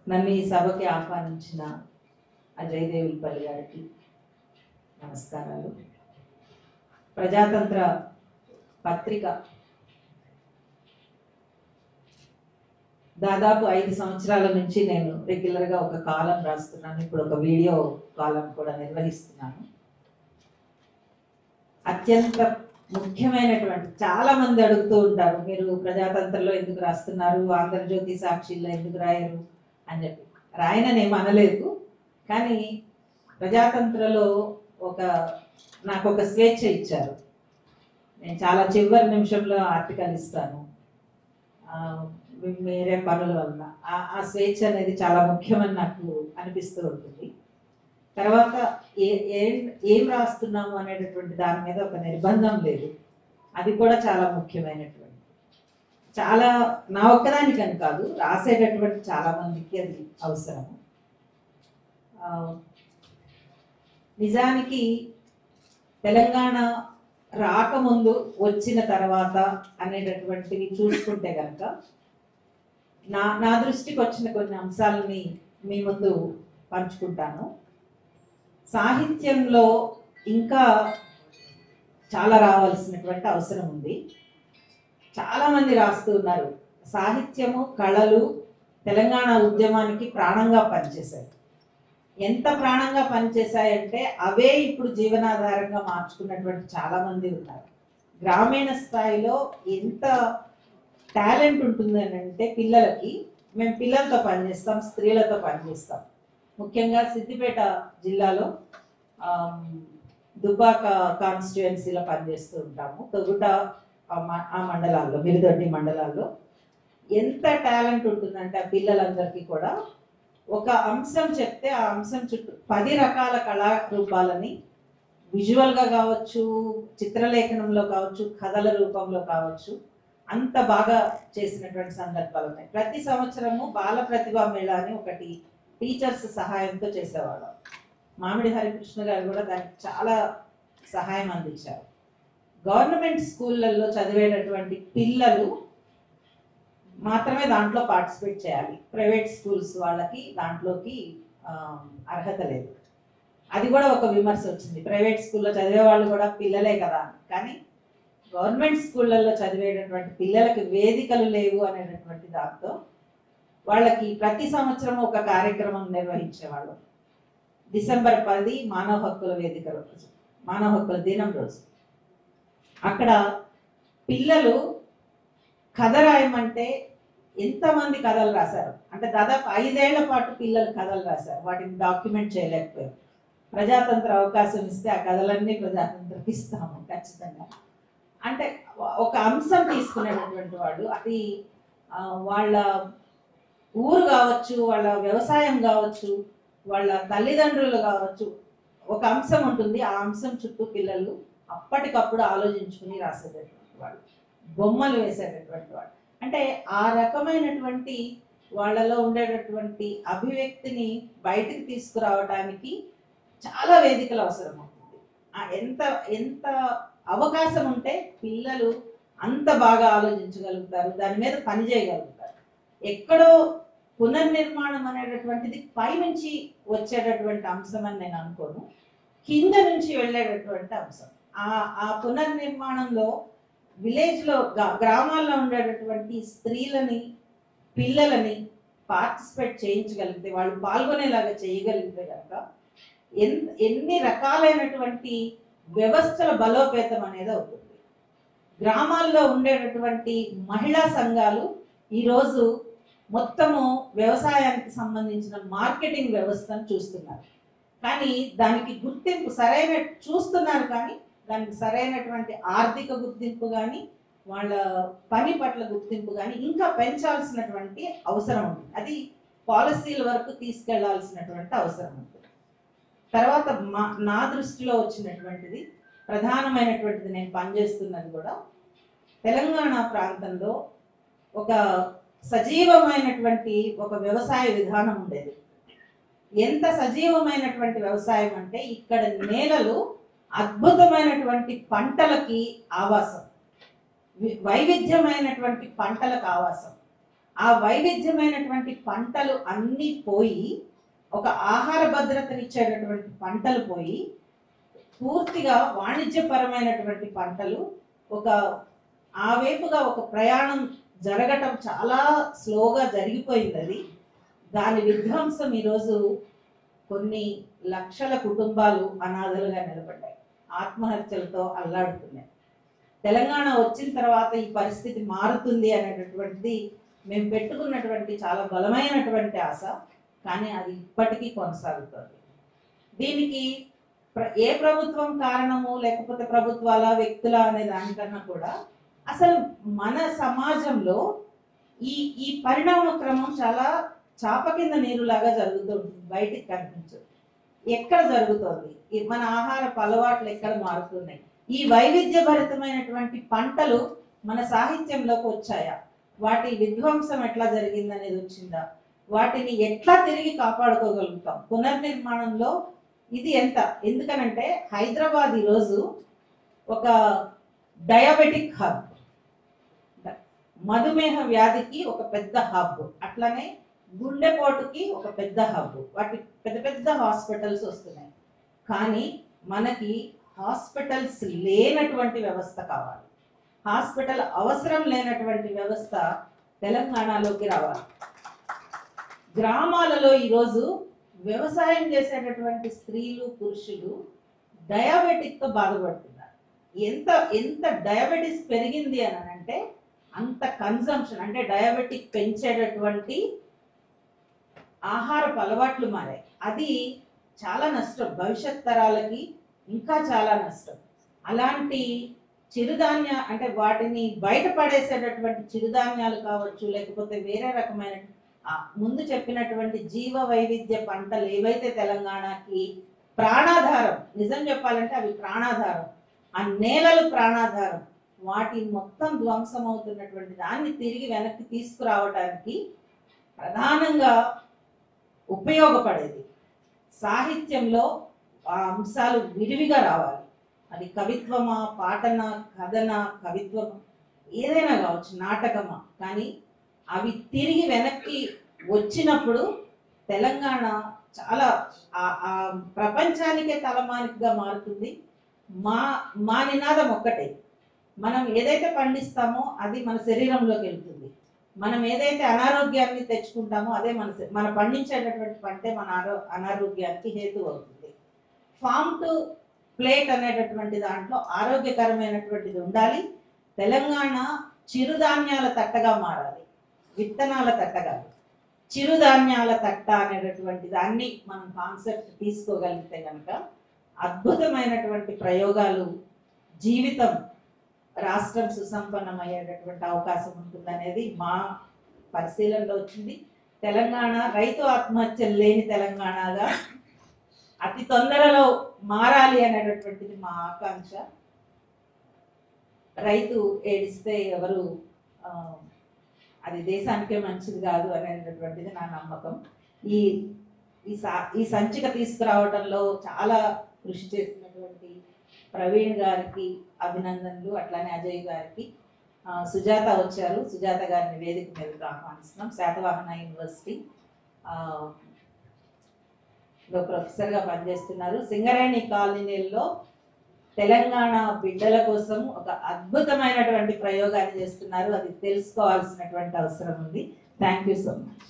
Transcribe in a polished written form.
నన్ను ఈ సభకి ఆహ్వానించిన అజయ్ దేవులపల్లి గారికి నమస్కారాలు. ప్రజాతంత్ర పత్రిక దాదాపు 5 సంవత్సరాల నుంచి నేను రెగ్యులర్గా ఒక కాలం రాస్తున్నాను. ఇప్పుడు ఒక వీడియో కాలం కూడా నిర్వహిస్తున్నాను. అత్యంత ముఖ్యమైనటువంటి, చాలా మంది అడుగుతూ ఉంటారు, మీరు ప్రజాతంత్రంలో ఎందుకు రాస్తున్నారు, ఆంధ్రజ్యోతి సాక్షిలో ఎందుకు రాయరు అని చెప్పి. రాయనని ఏం అనలేదు, కానీ ప్రజాతంత్రలో నాకు ఒక స్వేచ్ఛ ఇచ్చారు. నేను చాలా చివరి నిమిషంలో ఆర్టికల్ ఇస్తాను వేరే పనుల వలన. ఆ స్వేచ్ఛ అనేది చాలా ముఖ్యమని నాకు అనిపిస్తూ ఉంటుంది. తర్వాత ఏం రాస్తున్నాము అనేటటువంటి దాని మీద ఒక నిర్బంధం లేదు, అది కూడా చాలా ముఖ్యమైనటువంటి. చాలా నా ఒక్కదానికని కాదు, రాసేటటువంటి చాలా మందికి అది అవసరము. నిజానికి తెలంగాణ రాకముందు వచ్చిన తర్వాత అనేటటువంటివి చూసుకుంటే కనుక నా దృష్టికి వచ్చిన కొన్ని అంశాలని మీ ముందు పంచుకుంటాను. సాహిత్యంలో ఇంకా చాలా రావాల్సినటువంటి అవసరం ఉంది. చాలామంది రాస్తూ ఉన్నారు. సాహిత్యము, కళలు తెలంగాణ ఉద్యమానికి ప్రాణంగా పనిచేశాయి. ఎంత ప్రాణంగా పనిచేశాయంటే అవే ఇప్పుడు జీవనాధారంగా మార్చుకున్నటువంటి చాలామంది ఉన్నారు. గ్రామీణ స్థాయిలో ఎంత టాలెంట్ ఉంటుంది అని అంటే, పిల్లలకి మేము పిల్లలతో పనిచేస్తాం, స్త్రీలతో పనిచేస్తాం. ముఖ్యంగా సిద్దిపేట జిల్లాలో దుబ్బాక కాన్స్టిట్యుయెన్సీలో పనిచేస్తూ ఉంటాము. తొగుట ఆ మండలాల్లో, మిరుదొడ్డి మండలాల్లో ఎంత టాలెంట్ ఉంటుందంటే ఆ పిల్లలందరికీ కూడా ఒక అంశం చెప్తే ఆ అంశం చుట్టూ 10 రకాల కళారూపాలని విజువల్గా కావచ్చు, చిత్రలేఖనంలో కావచ్చు, కథల రూపంలో కావచ్చు, అంత బాగా చేసినటువంటి సందర్భాలు ఉన్నాయి. ప్రతి సంవత్సరము బాల ప్రతిభా మేళా అని ఒకటి టీచర్స్ సహాయంతో చేసేవాళ్ళం. మామిడి హరికృష్ణ గారు కూడా దానికి చాలా సహాయం అందించారు. గవర్నమెంట్ స్కూళ్ళల్లో చదివేటటువంటి పిల్లలు మాత్రమే దాంట్లో పార్టిసిపేట్ చేయాలి. ప్రైవేట్ స్కూల్స్ వాళ్ళకి దాంట్లోకి అర్హత లేదు. అది కూడా ఒక విమర్శ వచ్చింది. ప్రైవేట్ స్కూల్లో చదివే వాళ్ళు కూడా పిల్లలే కదా, కానీ గవర్నమెంట్ స్కూళ్ళల్లో చదివేటటువంటి పిల్లలకి వేదికలు లేవు అనేటటువంటి దాంతో వాళ్ళకి ప్రతి సంవత్సరం ఒక కార్యక్రమం నిర్వహించేవాళ్ళు. డిసెంబర్ 10 మానవ హక్కుల వేదిక రోజు, మానవ హక్కుల దినం రోజు, అక్కడ పిల్లలు కథ రాయమంటే ఎంతమంది కథలు రాశారు అంటే దాదాపు 5 ఏళ్ల పాటు పిల్లలు కథలు రాశారు. వాటిని డాక్యుమెంట్ చేయలేకపోయారు. ప్రజాతంత్ర అవకాశం ఇస్తే ఆ కథలన్నీ ప్రజాతంత్రకి ఇస్తాము ఖచ్చితంగా. అంటే ఒక అంశం తీసుకునేటటువంటి వాడు, అది వాళ్ళ ఊరు కావచ్చు, వాళ్ళ వ్యవసాయం కావచ్చు, వాళ్ళ తల్లిదండ్రులు కావచ్చు, ఒక అంశం ఉంటుంది. ఆ అంశం చుట్టూ పిల్లలు అప్పటికప్పుడు ఆలోచించుకుని రాసేటటువంటి వాళ్ళు, బొమ్మలు వేసేటటువంటి వాళ్ళు. అంటే ఆ రకమైనటువంటి వాళ్ళలో ఉండేటటువంటి అభివ్యక్తిని బయటికి తీసుకురావడానికి చాలా వేదికలు అవసరం అవుతుంది. ఎంత అవకాశం ఉంటే పిల్లలు అంత బాగా ఆలోచించగలుగుతారు, దాని మీద పని చేయగలుగుతారు. ఎక్కడో పునర్నిర్మాణం అనేటటువంటిది పైనుంచి వచ్చేటటువంటి అంశం అని నేను అనుకోను, కింద నుంచి వెళ్ళేటటువంటి అంశం. ఆ పునర్నిర్మాణంలో విలేజ్లో, గ్రామాల్లో ఉండేటటువంటి స్త్రీలని, పిల్లలని పార్టిసిపేట్ చేయించగలిగితే, వాళ్ళు పాల్గొనేలాగా చేయగలిగితే కనుక ఎన్ని రకాలైనటువంటి వ్యవస్థల బలోపేతం అనేది అవుతుంది. గ్రామాల్లో ఉండేటటువంటి మహిళా సంఘాలు ఈరోజు మొత్తము వ్యవసాయానికి సంబంధించిన మార్కెటింగ్ వ్యవస్థను చూస్తున్నారు, కానీ దానికి గుర్తింపు చూస్తున్నారు, కానీ దానికి సరైనటువంటి ఆర్థిక గుర్తింపు కానీ, వాళ్ళ పని పట్ల గుర్తింపు కానీ ఇంకా పెంచాల్సినటువంటి అవసరం ఉంటుంది. అది పాలసీల వరకు తీసుకెళ్లాల్సినటువంటి అవసరం ఉంటుంది. తర్వాత నా దృష్టిలో వచ్చినటువంటిది, ప్రధానమైనటువంటిది, నేను పనిచేస్తున్నది కూడా తెలంగాణ ప్రాంతంలో ఒక సజీవమైనటువంటి ఒక వ్యవసాయ విధానం ఉండేది. ఎంత సజీవమైనటువంటి వ్యవసాయం అంటే, ఇక్కడ నేలలు అద్భుతమైనటువంటి పంటలకి ఆవాసం, వైవిధ్యమైనటువంటి పంటలకు ఆవాసం. ఆ వైవిధ్యమైనటువంటి పంటలు అన్నీ పోయి, ఒక ఆహార భద్రతనిచ్చేటటువంటి పంటలు పోయి, పూర్తిగా వాణిజ్యపరమైనటువంటి పంటలు ఒక ఆ వైపుగా ఒక ప్రయాణం జరగటం చాలా స్లోగా జరిగిపోయింది. అది దాని విధ్వంసం ఈరోజు కొన్ని లక్షల కుటుంబాలు అనాథలుగా నిలబడ్డాయి, ఆత్మహత్యలతో అల్లాడుతున్నాయి. తెలంగాణ వచ్చిన తర్వాత ఈ పరిస్థితి మారుతుంది అనేటటువంటిది మేము పెట్టుకున్నటువంటి చాలా బలమైనటువంటి ఆశ, కానీ అది ఇప్పటికీ కొనసాగుతుంది. దీనికి ఏ ప్రభుత్వం కారణము, లేకపోతే ప్రభుత్వాల వ్యక్తుల అనే దానికన్నా కూడా అసలు మన సమాజంలో ఈ పరిణామ క్రమం చాలా చాప కింద నీరులాగా జరుగుతూ ఉంటుంది, బయటికి కనిపించదు. ఎక్కడ జరుగుతుంది, మన ఆహారపు అలవాట్లు ఎక్కడ మారుతున్నాయి, ఈ వైవిధ్యభరితమైనటువంటి పంటలు మన సాహిత్యంలోకి వచ్చాయా, వాటి విధ్వంసం ఎట్లా జరిగింది అనేది వచ్చిందా, వాటిని ఎట్లా తిరిగి కాపాడుకోగలుగుతాం, పునర్నిర్మాణంలో ఇది ఎంత. ఎందుకనంటే హైదరాబాద్ ఈరోజు ఒక డయాబెటిక్ హబ్, మధుమేహ వ్యాధికి ఒక పెద్ద హబ్, అట్లనే గుండెపోటుకి ఒక పెద్ద హబ్. వాటి పెద్ద పెద్ద హాస్పిటల్స్ వస్తున్నాయి, కానీ మనకి హాస్పిటల్స్ లేనటువంటి వ్యవస్థ కావాలి, హాస్పిటల్ అవసరం లేనటువంటి వ్యవస్థ తెలంగాణలోకి రావాలి. గ్రామాలలో ఈరోజు వ్యవసాయం చేసేటటువంటి స్త్రీలు పురుషులు డయాబెటిక్తో బాధపడుతున్నారు. ఎంత డయాబెటిస్ పెరిగింది అని అంటే అంత కన్జంప్షన్, అంటే డయాబెటిక్ పెంచేటటువంటి ఆహారపు అలవాట్లు మారాయి. అది చాలా నష్టం, భవిష్యత్ తరాలకి ఇంకా చాలా నష్టం. అలాంటి చిరుధాన్య అంటే వాటిని బయటపడేసేటటువంటి చిరుధాన్యాలు కావచ్చు, లేకపోతే వేరే రకమైన ముందు చెప్పినటువంటి జీవ వైవిధ్య పంటలు ఏవైతే తెలంగాణకి ప్రాణాధారం, నిజం చెప్పాలంటే అవి ప్రాణాధారం, ఆ నేలలు ప్రాణాధారం, వాటి మొత్తం ధ్వంసం అవుతున్నటువంటి దాన్ని తిరిగి వెనక్కి తీసుకురావడానికి ప్రధానంగా ఉపయోగపడేది సాహిత్యంలో ఆ అంశాలు విరివిగా రావాలి. అది కవిత్వమా, పాటన, కథన, కవిత్వమా, ఏదైనా కావచ్చు, నాటకమా, కానీ అవి తిరిగి వెనక్కి వచ్చినప్పుడు తెలంగాణ చాలా ప్రపంచానికే తలమానికగా మారుతుంది. మా నినాదం ఒక్కటే, మనం ఏదైతే పండిస్తామో అది మన శరీరంలోకి వెళ్తుంది, మనం ఏదైతే అనారోగ్యాన్ని తెచ్చుకుంటామో అదే మన పండించేటటువంటి పంటే మన అనారోగ్యానికి హేతు అవుతుంది. ఫామ్ టు ప్లేట్ అనేటటువంటి దాంట్లో ఆరోగ్యకరమైనటువంటిది ఉండాలి. తెలంగాణ చిరుధాన్యాల తట్టగా మారాలి, విత్తనాల తట్టగా, చిరుధాన్యాల తట్ట అనేటటువంటి దాన్ని మనం కాన్సెప్ట్ తీసుకోగలిగితే కనుక అద్భుతమైనటువంటి ప్రయోగాలు, జీవితం, రాష్ట్రం సుసంపన్నమయ్యేటటువంటి అవకాశం ఉంటుందనేది మా పరిశీలనలో వచ్చింది. తెలంగాణ రైతు ఆత్మహత్యలు లేని తెలంగాణగా అతి తొందరలో మారాలి అనేటటువంటిది మా ఆకాంక్ష. రైతు ఏడిస్తే ఎవరు అది దేశానికే మంచిది కాదు అనేటటువంటిది నా నమ్మకం. ఈ సంచిక తీసుకురావడంలో చాలా కృషి చేసినటువంటి ప్రవీణ్ గారికి అభినందనలు, అట్లానే అజయ్ గారికి. సుజాత వచ్చారు, సుజాత గారిని వేదిక మీదకి ఆహ్వానిస్తున్నాం. శాతవాహన యూనివర్సిటీ లో ప్రొఫెసర్గా పనిచేస్తున్నారు. సింగరేణి కాలనీలో తెలంగాణ బిడ్డల కోసం ఒక అద్భుతమైనటువంటి ప్రయోగాన్ని చేస్తున్నారు. అది తెలుసుకోవాల్సినటువంటి అవసరం ఉంది. Thank you so much.